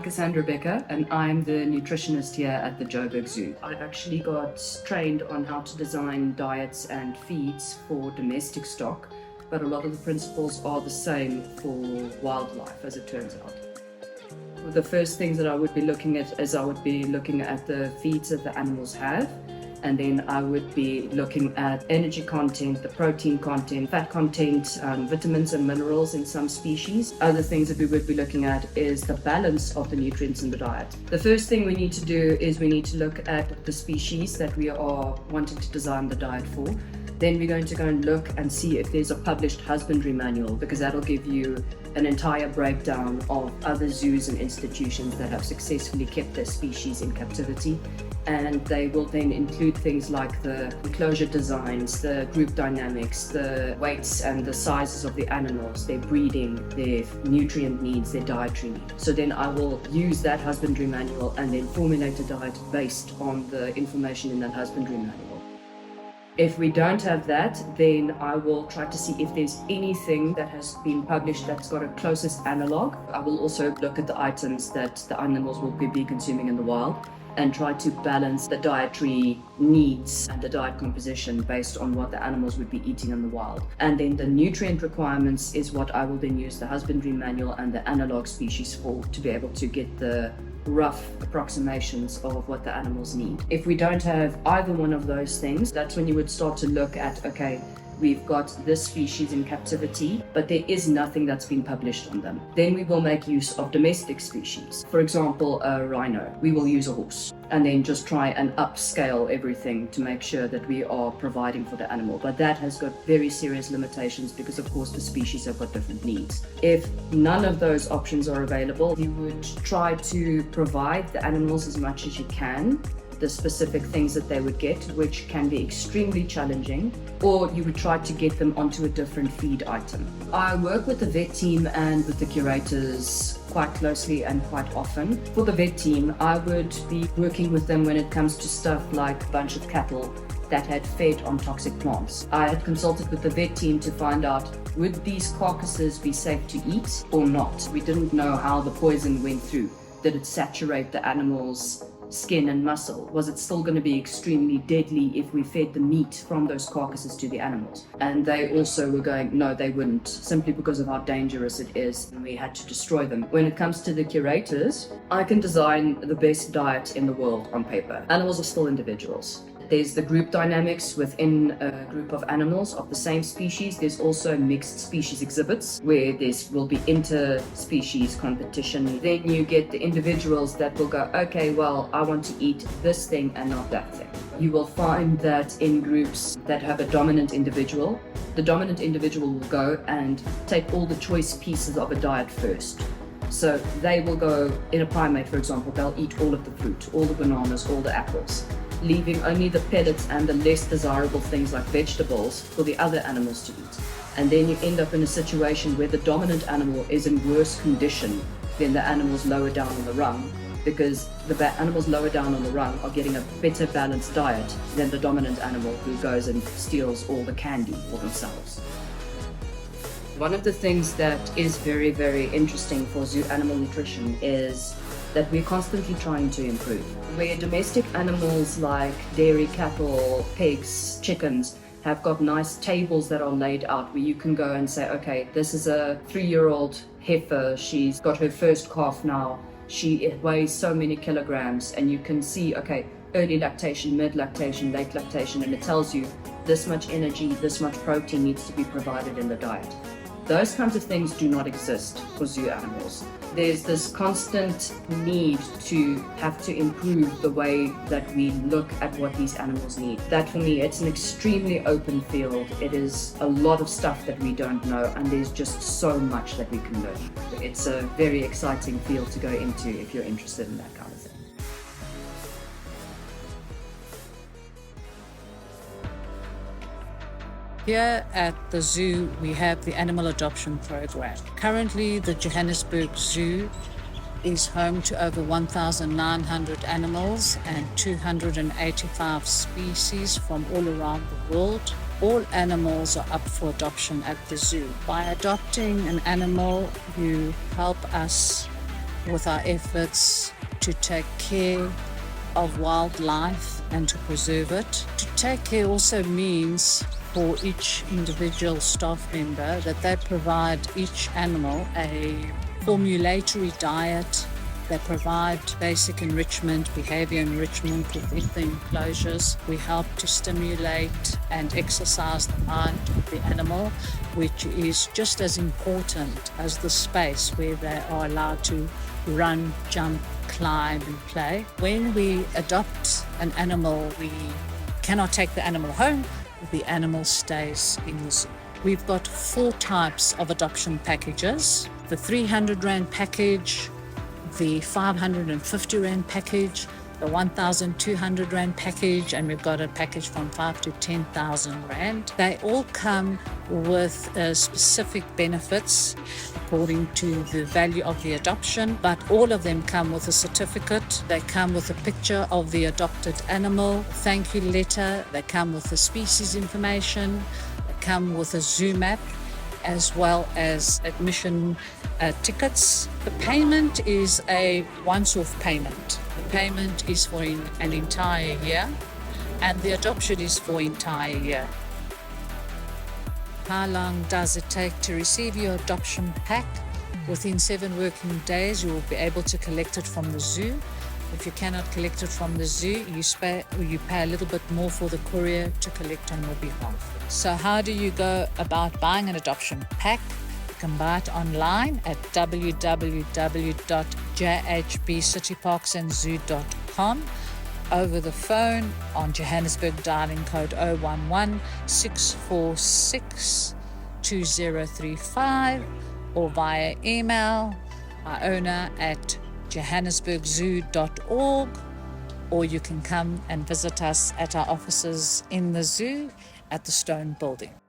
I'm Cassandra Becker and I'm the nutritionist here at the Joburg Zoo. I've actually got trained on how to design diets and feeds for domestic stock, but a lot of the principles are the same for wildlife, as it turns out. The first things that I would be looking at is I would be looking at the feeds that the animals have, and then I would be looking at energy content, the protein content, fat content, vitamins and minerals in some species. Other things that we would be looking at is the balance of the nutrients in the diet. The first thing we need to do is we need to look at the species that we are wanting to design the diet for. Then we're going to go and look and see if there's a published husbandry manual, because that'll give you an entire breakdown of other zoos and institutions that have successfully kept their species in captivity. And they will then include things like the enclosure designs, the group dynamics, the weights and the sizes of the animals, their breeding, their nutrient needs, their dietary needs. So then I will use that husbandry manual and then formulate a diet based on the information in that husbandry manual. If we don't have that, then I will try to see if there's anything that has been published that's got a closest analog. I will also look at the items that the animals will be consuming in the wild and try to balance the dietary needs and the diet composition based on what the animals would be eating in the wild. And then the nutrient requirements is what I will then use the husbandry manual and the analog species for, to be able to get the rough approximations of what the animals need. If we don't have either one of those things, that's when you would start to look at, okay, we've got this species in captivity, but there is nothing that's been published on them. Then we will make use of domestic species. For example, a rhino. We will use a horse and then just try and upscale everything to make sure that we are providing for the animal. But that has got very serious limitations because, of course, the species have got different needs. If none of those options are available, you would try to provide the animals as much as you can the specific things that they would get, which can be extremely challenging, or you would try to get them onto a different feed item. I work with the vet team and with the curators quite closely and quite often. For the vet team, I would be working with them when it comes to stuff like a bunch of cattle that had fed on toxic plants. I had consulted with the vet team to find out, would these carcasses be safe to eat or not? We didn't know how the poison went through. Did it saturate the animal's skin and muscle? Was it still going to be extremely deadly if we fed the meat from those carcasses to the animals? And they also were going, no, they wouldn't, simply because of how dangerous it is, and we had to destroy them. When it comes to the curators, I can design the best diet in the world on paper. Animals are still individuals. There's the group dynamics within a group of animals of the same species. There's also mixed species exhibits where there will be inter-species competition. Then you get the individuals that will go, okay, well, I want to eat this thing and not that thing. You will find that in groups that have a dominant individual, the dominant individual will go and take all the choice pieces of a diet first. So they will go, in a primate, for example, they'll eat all of the fruit, all the bananas, all the apples, leaving only the pellets and the less desirable things like vegetables for the other animals to eat. And then you end up in a situation where the dominant animal is in worse condition than the animals lower down on the rung, because the animals lower down on the rung are getting a better balanced diet than the dominant animal who goes and steals all the candy for themselves. One of the things that is very, very interesting for zoo animal nutrition is that we're constantly trying to improve. Where domestic animals like dairy cattle, pigs, chickens have got nice tables that are laid out where you can go and say, okay, this is a 3-year-old heifer, she's got her first calf now, she weighs so many kilograms, and you can see, okay, early lactation, mid lactation, late lactation, and it tells you this much energy, this much protein needs to be provided in the diet. Those kinds of things do not exist for zoo animals. There's this constant need to have to improve the way that we look at what these animals need. That for me, it's an extremely open field. It is a lot of stuff that we don't know, and there's just so much that we can learn. It's a very exciting field to go into if you're interested in that kind of thing. Here at the zoo, we have the animal adoption program. Currently, the Johannesburg Zoo is home to over 1,900 animals and 285 species from all around the world. All animals are up for adoption at the zoo. By adopting an animal, you help us with our efforts to take care of wildlife and to preserve it. To take care also means for each individual staff member that they provide each animal a formulatory diet. They provide basic enrichment, behavior enrichment within the enclosures. We help to stimulate and exercise the mind of the animal, which is just as important as the space where they are allowed to run, jump, climb and play. When we adopt an animal, we cannot take the animal home. The animal stays in the zoo. We've got 4 types of adoption packages: the 300 Rand package, the 550 Rand package, the 1,200 Rand package, and we've got a package from 5 to 10,000 Rand. They all come with specific benefits according to the value of the adoption, but all of them come with a certificate. They come with a picture of the adopted animal, thank you letter. They come with the species information. They come with a zoo map, as well as admission tickets. The payment is a once-off payment. The payment is for an entire year, and the adoption is for entire year. How long does it take to receive your adoption pack? Within 7 working days, you will be able to collect it from the zoo. If you cannot collect it from the zoo, you pay a little bit more for the courier to collect on your behalf. So how do you go about buying an adoption pack? You can buy it online at www.jhbcityparksandzoo.com, over the phone on Johannesburg dialing code 011 646 2035, or via email iona@johannesburgzoo.org, or you can come and visit us at our offices in the zoo at the Stone Building.